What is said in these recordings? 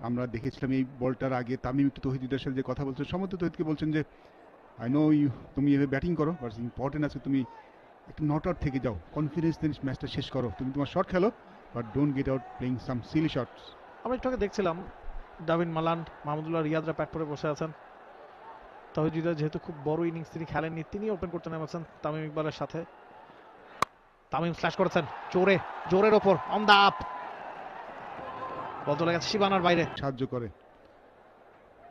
আমরা দেখেছিলাম এই বলটার আগে তামিম একটু তৌহিদের সাথে যে কথা বলছেন, সম্ভবত তৌহিদকে বলছেন যে আই নো ইউ, তুমি এভাবে ব্যাটিং করো, বাট ইম্পর্টেন্ট আছে তুমি একটু নট আউট থেকে যাও, কনফিডেন্স দিয়ে ম্যাচটা শেষ করো, তুমি তোমার শট খেলো, but don't get out playing some silly shots. আমরা একটু আগে দেখছিলাম দাভিন মালান, মাহমুদুল্লাহ রিয়াদরা প্যাট পরে বসে আছেন। তাওহিদ যেহেতু খুব বড় ইনিংস তিনি খেলেননি, তিনি ওপেন করতে নেমেছেন তামিম ইকবালের সাথে। তামিম স্ল্যাশ করেছেন জোরে, জোরের ওপর অন দা আপ, বল চলে গেছে সীমানার বাইরে। সাহায্য করে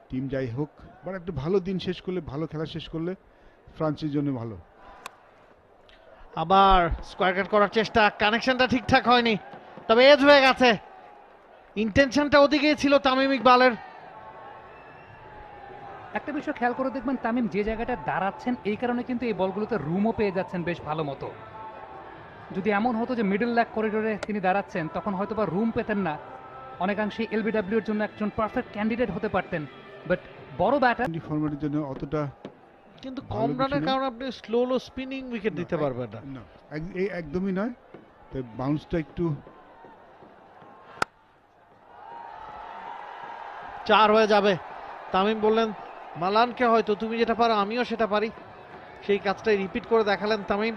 টিম যাই হোক, বাট একটা ভালো দিন শেষ করলে, ভালো খেলা শেষ করলে ফ্রান্সের জন্য ভালো। আবার স্কয়ার কাট করার চেষ্টা, কানেকশনটা ঠিকঠাক হয়নি, তবে এজ হয়ে গেছে। ইন্টেনশনটা ওদিকেই ছিল তামিম ইকবালের। একটা বিষয় খেয়াল করে দেখবেন, তামিম যে জায়গাটা দাঁড়াচ্ছেন এই কারণে কিন্তু এই বলগুলোতে রুমও পেয়ে যাচ্ছেন বেশ ভালো মতো। যদি এমন হতো যে মিডল ল্যাগ করিডোরে তিনি দাঁড়াচ্ছেন, তখন হয়তো বা রুম পেতেন না, অনেকাংশে এলবিডব্লিউ এর জন্য একজন পারফেক্ট ক্যান্ডিডেট হতে পারতেন। বাট বড় ব্যাটার ফরম্যাটের জন্য অতটা কিন্তু কম রানের কারণে আপনি স্লো স্পিনিং উইকেট দিতে পারবেন না, একদমই নয়। তো বাউন্সটা একটু 4 হয়ে যাবে। তামিম বললেন মালানকে হয়তো তুমি যেটা পারো আমিও সেটা পারি, সেই কাজটাই রিপিট করে দেখালেন তামিম।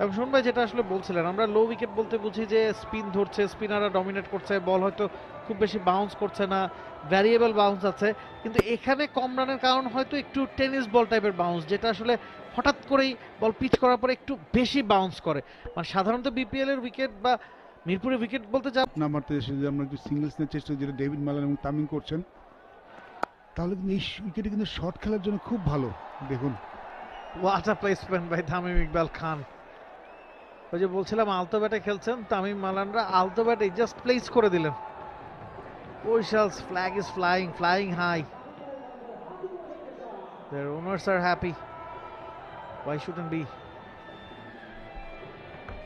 এবং শুনবে যেটা আসলে বলছিলেন, আমরা লো উইকেট বলতে বুঝি যে স্পিন ধরছে, স্পিনাররা ডমিনেট করছে, বল হয়তো খুব বেশি বাউন্স করছে না, ভ্যারিয়েবল বাউন্স আছে। কিন্তু এখানে কম রানের কারণ হয়তো একটু টেনিস বল টাইপের বাউন্স, যেটা আসলে হঠাৎ করেই বল পিচ করার পরে একটু বেশি বাউন্স করে। মানে সাধারণত বিপিএল এর উইকেট বা মিরপুরের উইকেট বলতে যা নাম্বারতে এসে যদি আমরা একটু সিঙ্গলস নেওয়ার চেষ্টা, যেটা ডেভিড মালান এবং তামিম করছেন, তাহলে কিন্তু এই উইকেটে কিন্তু শট খেলার জন্য খুব ভালো। দেখুন what a placement by Tamim Iqbal Khan. ওই যে বলছিলাম আলতো ব্যাটে খেলছেন তামিম মালানরা, আলতো ব্যাটে জাস্ট প্লেস করে দিলেন। Oishal's flag is flying high. Their owners are happy. Why shouldn't be?